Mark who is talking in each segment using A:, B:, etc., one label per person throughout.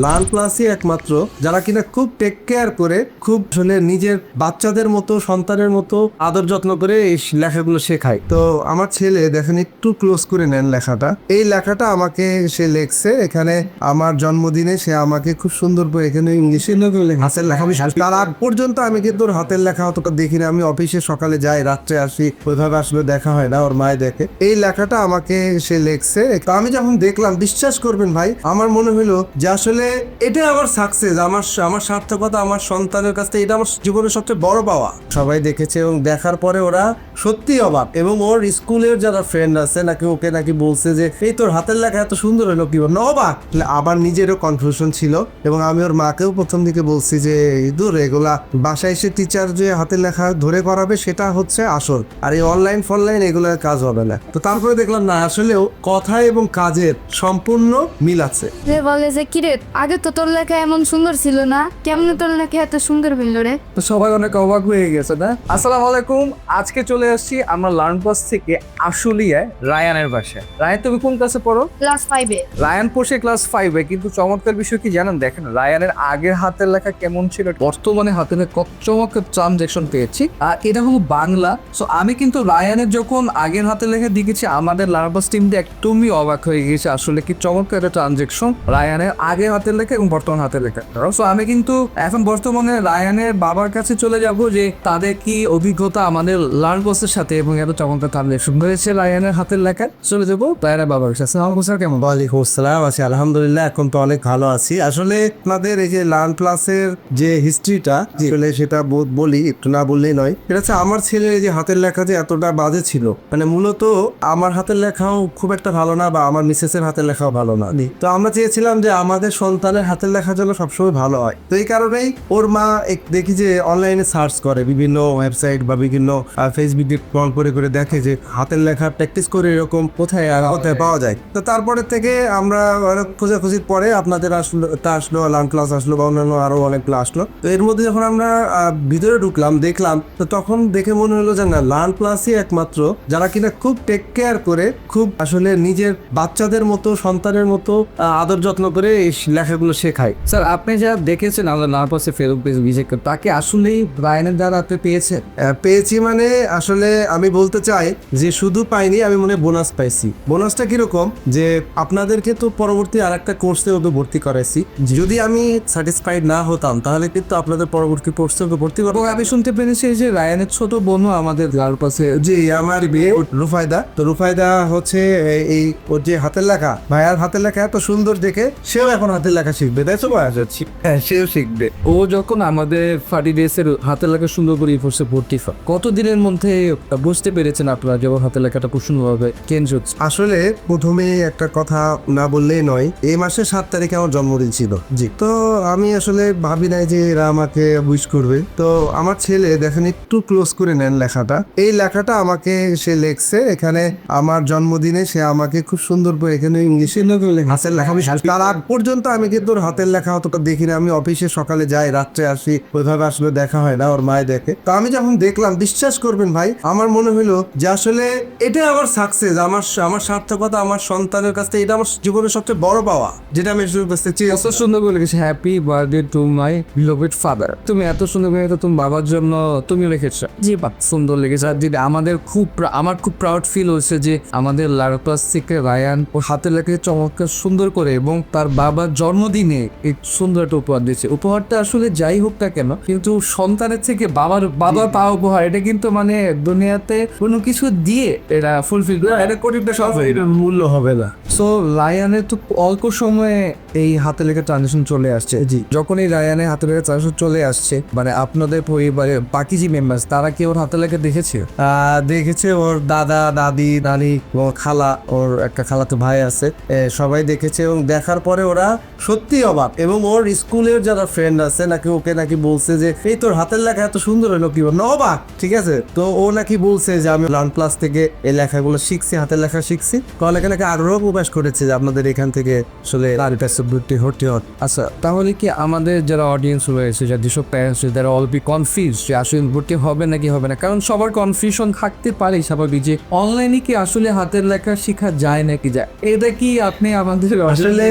A: Learn প্লাসই একমাত্র যারা কিনা খুব টেক কেয়ার করে, খুব আসলে নিজের বাচ্চাদের মতো, সন্তানের মতো আদর যত্ন করে এই লেখাগুলো শেখায়। তো আমার ছেলে দেখেন, একটু ক্লোজ করে নেন লেখাটা। এই লেখাটা আমাকে সে লেখছে এখানে আমার জন্মদিনে। সে আমাকে খুব সুন্দর করে এখানে ইংলিশে হাতের লেখা, আমি তার আগ পর্যন্ত আমি কিন্তু ওর হাতের লেখা অতটা দেখি না। আমি অফিসে সকালে যাই, রাত্রে আসি, ওইভাবে আসলে দেখা হয় না। ওর মায়ে দেখে এই লেখাটা আমাকে সে লেখছে। তো আমি যখন দেখলাম, বিশ্বাস করবেন ভাই, আমার মনে হলো যে আসলে এটা আমার সাকসেস, আমার সার্থকতা, আমার সন্তানের কাছ থেকে এটা আমার জীবনের সবচেয়ে বড় পাওয়া। সবাই দেখেছে এবং দেখার পরে ওরা সত্যি অবাক। এবং ওর স্কুলের যারা ফ্রেন্ড আছে নাকি ওকে নাকি বলছে যে এই তোর হাতের লেখা এত সুন্দর হলো কি না, অবাক। আবার নিজেরও কনফিউশন ছিল এবং আমি ওর মাকেও প্রথম দিকে বলছি যে দূর, এগুলা বাসায় এসে টিচার যে হাতের লেখা ধরে করাবে সেটা হচ্ছে আসল, আর এই অনলাইন ফনলাইন এগুলোর কাজ হবে না। তো তারপরে দেখলাম না, আসলেও কথা এবং কাজের সম্পূর্ণ মিল আছে।
B: বলে যে কিরে, আগে তো তোর লেখা এমন সুন্দর ছিল না, কেমন তোর লেখা এত সুন্দর হইল রে।
C: তো সবাই অনেক অবাক হয়ে গেছে না। আসসালামু আলাইকুম, আজকে চলে আসছি আমরা লার্ন প্লাস থেকে আশুলিয়ায় রায়ানের বাসায়। রায়ান, তুমি কোন ক্লাসে পড়ো?
B: ক্লাস 5-এ।
C: রায়ান পড়ছে ক্লাস 5-এ, কিন্তু চমৎকার বিষয় কি জানেন? দেখেন রায়ানের আগের হাতের লেখা কেমন ছিল, বর্তমানে হাতের লেখা কত চমৎকার ট্রানজেকশন পেয়েছি। আর এটা হলো বাংলা। সো আমি কিন্তু রায়ানের যখন আগের হাতের লেখা দেখেছি, আমাদের লার্ন প্লাস টিম একদমই অবাক হয়ে গেছে। আসলে কি চমৎকার একটা ট্রানজেকশন রায়ানের আগের হাতের লেখা এবং বর্তমান হাতের লেখা। সো আমি কিন্তু এখন বর্তমানে রায়ানের বাবার কাছে চলে যাব যে তাদের কি অভিজ্ঞতা আমাদের লার্ন প্লাসের সাথে এবং এত চমৎকার ট্রানজেকশন হয়েছে রায়ানের হাতের লেখা। চলে যাবো রায়ানের বাবার কাছে। আসসালামু স্যার, কেমন?
A: ওয়ালাইকুম আসসালাম। আছি আলহামদুলিল্লাহ, এখন তো অনেক ভালো আছি। আসলে আপনাদের এই যে লার্ন প্লাসের যে হিস্ট্রিটা, আসলে সেটা বলি, একটু না বললেই নয়। এটা হচ্ছে আমার ছেলের এই যে হাতের লেখা যে এতটা বাজে ছিল, মানে মূলত আমার হাতের লেখাও খুব একটা ভালো না, বা আমার মিসেসের হাতের লেখাও ভালো না। তো আমরা চেয়েছিলাম যে আমাদের সন্তানের হাতের লেখা যেন সবসময় ভালো হয়। তো এই কারণেই ওর মা দেখি যে অনলাইনে সার্চ করে, বিভিন্ন ওয়েবসাইট বা বিভিন্ন ফেসবুকে কল করে করে দেখে যে হাতের লেখা প্র্যাকটিস করে এরকম কোথায় পাওয়া যায়। তো তারপরে থেকে আমরা অনেক খোঁজাখুঁজির পরে আপনাদের আসলো লার্ন ক্লাস আসলো, বা অন্যান্য আরো অনেকগুলো আসলো। তো এর মধ্যে যখন আমরা ভিতরে ঢুকলাম, দেখলাম, তো তখন দেখে মনে হলো যে না, লার্ন প্লাসই একমাত্র যারা কিনা খুব টেক কেয়ার করে, খুব আসলে নিজের বাচ্চাদের মতো, সন্তানের মতো আদর যত্ন করে এই লেখাগুলো শেখায়।
C: স্যার, আপনি যা দেখেছেন আমাদের লার্ন প্লাসের ফেসবুক পেজ ভিজিট করে, তাকে আসলেই রায়ানের দ্বারা আপনি পেয়েছেন?
A: পেয়েছি মানে আসলে আমি বলতে চাই যে শুধু পাইনি, আমি মনে বোনাস পাইছি। বোনাসটা কিরকম, যে আপনাদেরকে তো পরবর্তী আর একটা কোর্সে ওকে ভর্তি করাইছি। যদি আমি স্যাটিসফাইড না হতাম তাহলে কিন্তু আপনাদের পরবর্তী কোর্সে ওকে ভর্তি করবো।
C: আমি শুনতে পেরেছি যে রায়ানের ছোট বোনও আমাদের লার্ন প্লাসে।
A: জি, আমার বিয়ে রুফায়দা। তো রুফায়দা হচ্ছে এই ওর যে হাতের লেখা, ভাইয়ার হাতের লেখা এত সুন্দর দেখে সেও এখন হাতের লেখা শিখবে, তাই তো?
C: হ্যাঁ, সেও শিখবে। ও যখন আমাদের ফার্টি ডেসের হাতের লেখা সুন্দর করে ফোর্সে ভর্তি হয়, কতদিনের মধ্যে বুঝতে পেরেছেন আপনারা যে ওর হাতের লেখাটা খুব সুন্দরভাবে চেঞ্জ হচ্ছে?
A: আসলে প্রথমে একটা কথা না বললেই নয়, এই মাসের 7 তারিখে আমার জন্মদিন ছিল। জি, তো আমি আসলে ভাবি নাই যে এরা আমাকে উইশ করবে। তো আমার ছেলে দেখেন, একটু ক্লোজ করে নেন লেখাটা। এই লেখাটা আমাকে সে লেখছে এখানে আমার জন্মদিনে। সে আমাকে খুব সুন্দর করে এখানে ইংলিশে হাতের লেখা, আমি তার আগ পর্যন্ত আমি কিন্তু ওর হাতের লেখা অতটা দেখি না। আমি অফিসে সকালে যাই, রাত্রে আসি, ওইভাবে আসলে দেখা হয় না। ওর মায়ে দেখে। তো আমি যখন দেখলাম, বিশ্বাস করবেন ভাই, আমার মনে হলো যে আসলে এটা আমার সাকসেস, আমার সার্থকতা, আমার সন্তানের কাছ থেকে এটা আমার জীবনের সবচেয়ে বড় পাওয়া, যেটা আমি
C: এত সুন্দর করে লিখেছি, happy birthday to my beloved father. তুমি এত সুন্দর করে তো তুমি বাবার জন্য তুমি লিখেছ। জি, সুন্দর লিখেছে। আর যেটা আমার খুব প্রাউড ফিল হচ্ছে যে আমাদের লার্ন প্লাস থেকে রায়ান ওর হাতে লেখে চমৎকার সুন্দর করে, এবং তার বাবার জন্মদিনে এই সুন্দর একটা উপহার দিয়েছে। উপহারটা আসলে যাই হোক না কেন, কিন্তু সন্তানের থেকে বাবার পাওয়া উপহার, এটা কিন্তু মানে দুনিয়াতে কোনো কিছু দিয়ে এটা ফুলফিল করে, এটা কোটিটা সব
A: মূল্য হবে না।
C: সো রায়ানের তো অল্প সময়ে এই হাতে লেখা ট্রানজেকশন চলে আসছে। জি, যখন এই রায়ানের হাতে লেখা ট্রানজেকশন চলে আসছে, মানে আপনাদের পরিবারের বাকি যে মেম্বার, তারা কি ওর হাতে লেখা দেখেছে?
A: দেখেছে ওর দাদা, দাদি, নানি, ওর খালা, ওর একটা খালাতো ভাই আছে, সবাই দেখেছে। এবং দেখার পরে ওরা সত্যি অবাক। এবং ওর স্কুলের যারা ফ্রেন্ড আছে নাকি ওকে নাকি বলছে যে এই তোর হাতের লেখা এত সুন্দর হলো কি না, অবাক। ঠিক আছে, তো ও নাকি বলছে যে আমি লার্ন প্লাস থেকে এই লেখাগুলো শিখছি, হাতের লেখা শিখছি। অনেকে নাকি আগ্রহ প্রকাশ করেছে যে আপনাদের এখান থেকে আসলে ভর্তি হন।
C: আচ্ছা, তাহলে কি আমাদের যারা অডিয়েন্স রয়েছে, যারা যেসব প্যারেন্টস, তারা অল বি কনফিউজ যে আসলে ভর্তি হবে নাকি হবে না? কারণ সবার কনফিউশন থাকতে পারে স্বাভাবিক, যে অনলাইনে কি আসলে হাতের লেখা শেখা যায় নাকি যায়। এটা কি আপনি আমাদের
A: আসলে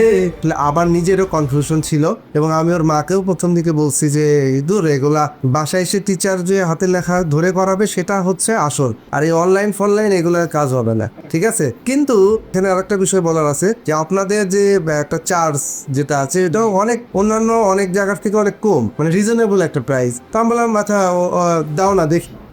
A: আবার নিজেরও কনফিউশন ছিল এবং আমি ওর মাকেও প্রথম দিকে বলছি যে দূর এগুলা বাসায় এসে টিচার যে হাতের লেখা ধরে করাবে সেটা হচ্ছে আসল, আর এই অনলাইন ফনলাইন এগুলোর কাজ হবে না, ঠিক আছে। কিন্তু এখানে আরেকটা বিষয় বলার আছে যে আপনাদের যে একটা চার্জ যেটা আছে এটাও অনেক অন্যান্য অনেক জায়গার থেকে অনেক কম, মানে রিজনেবল একটা প্রাইস। তো আমি বললাম আচ্ছা দাও না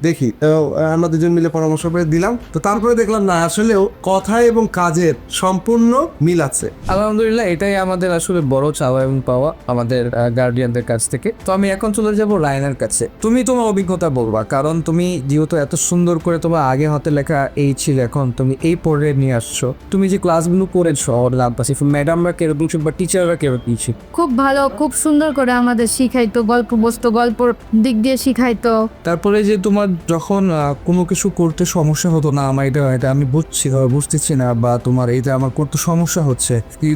A: দেখি তো আমরা দুজন মিলে পরামর্শ করে দিলাম। তো তারপরে দেখলাম না আসলেও কথা এবং কাজের সম্পূর্ণ মিল আছে।
C: আলহামদুলিল্লাহ, এটাই আমাদের আসলে বড় চাওয়া এবং পাওয়া আমাদের গার্ডিয়ানদের কাছ থেকে। তো আমি এখন চলে যাব রায়ানের কাছে। তুমি তোমার অভিজ্ঞতা বলবা, কারণ তুমি যেহেতু এত সুন্দর করে তোমার আগে হাতে লেখা এই ছিল, এখন তুমি এই পড়ে নিয়ে আসছো, তুমি যে ক্লাসগুলো করেছো লাম্পাসি ম্যাডামরা কেরকম ছিল বা টিচাররা কেরকম ছিল?
B: খুব ভালো, খুব সুন্দর করে আমাদের শিখাইতো, গল্প বস্তু গল্পর দিক দিয়ে শিখাইতো।
C: তারপরে যে তোমার যখন কোনো কিছু করতে সমস্যা হতো না, আমার এটা আমি বুঝতেছি না, বা তোমার এইটা আমার করতে সমস্যা হচ্ছে,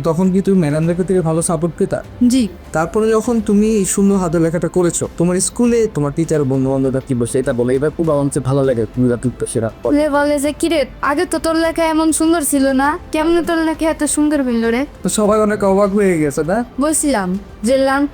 C: তখন কি তুমি ম্যাডামদের থেকে ভালো সাপোর্ট পেতা?
B: জি।
C: তারপরে যখন তুমি এই সুন্দর হাতের লেখাটা করেছো, তোমার স্কুলে তোমার টিচার বন্ধু বান্ধবরা কি বলছে এটা বলে এবার খুব আমার ভালো লাগে তুমি সেটা
B: বলে যে কিরে আগে তো তোর লেখা এমন সুন্দর ছিল না, কেমন তোর লেখা এত সুন্দর হইলো রে?
C: তো সবাই অনেক অবাক হয়ে গেছে না?
B: বলছিলাম যে লার্ন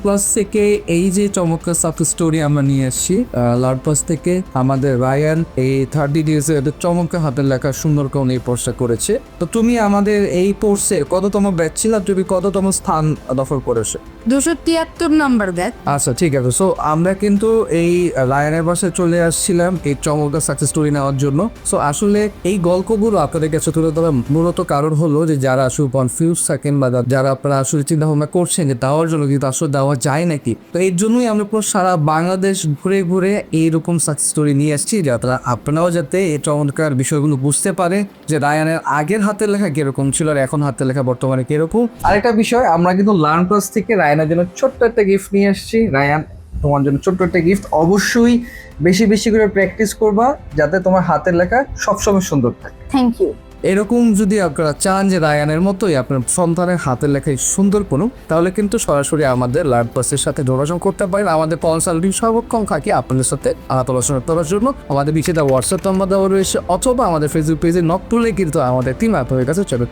B: প্লাস থেকে
C: এই যে চমৎকার সাকসেস স্টোরি আমরা নিয়ে আসছি, লার্ন প্লাস থেকে আমাদের রায়ান এই 30 ডেজ চমৎকার হাতের লেখা সুন্দর করে এই কোর্সটা করেছে। তো তুমি আমাদের এই কোর্সে কততম ব্যাচ ছিল, তুমি কততম স্থান দখল করেছো?
B: 273 নম্বর ব্যাচ।
C: আচ্ছা ঠিক আছে। সো আমরা কিন্তু এই রায়ানের বাসায় চলে আসছিলাম এই চমৎকার সাকসেস স্টোরি নেওয়ার জন্য। সো আসলে এই গল্পগুলো আপনাদের কাছে তুলে ধরার মূলত কারণ হলো যে যারা আসলে কনফিউজ থাকেন বা যারা আপনারা আসলে চিন্তা ভাবনা করছেন যে দেওয়ার জন্য কিন্তু আসলে দেওয়া যায় নাকি, তো এর জন্যই আমরা পুরো সারা বাংলাদেশ ঘুরে ঘুরে এইরকম সাকসেস স্টোরি নিয়ে আসছি, যাতে আপনারাও যাতে এই চমৎকার বিষয়গুলো বুঝতে পারে যে রায়ানের আগের হাতের লেখা কিরকম ছিল আর এখন হাতের লেখা বর্তমানে কিরকম। আরেকটা বিষয়, আমরা কিন্তু লার্ন প্লাস থেকে রায়ানের জন্য ছোট্ট একটা গিফট নিয়ে আসছি। রায়ান, তোমার জন্য ছোট্ট একটা গিফট, অবশ্যই বেশি বেশি করে প্র্যাকটিস করবা যাতে তোমার হাতের লেখা সবসময় সুন্দর থাকে।
B: Thank you.
C: এরকম যদি আপনারা চান যে রায়ানের মতোই আপনার সন্তানের হাতের লেখায় সুন্দর করুন, তাহলে কিন্তু সরাসরি আমাদের লার্ন প্লাসের সাথে যোগাযোগ করতে পারেন। আমাদের কনসালটিং সর্বক্ষণ থাকি আপনাদের সাথে আলাপ আলোচনা করার জন্য। আমাদের নিচে হোয়াটসঅ্যাপ নাম্বার দেওয়া রয়েছে, অথবা আমাদের ফেসবুক পেজে নক করলে কিন্তু আমাদের টিম আপনাদের কাছে চলে।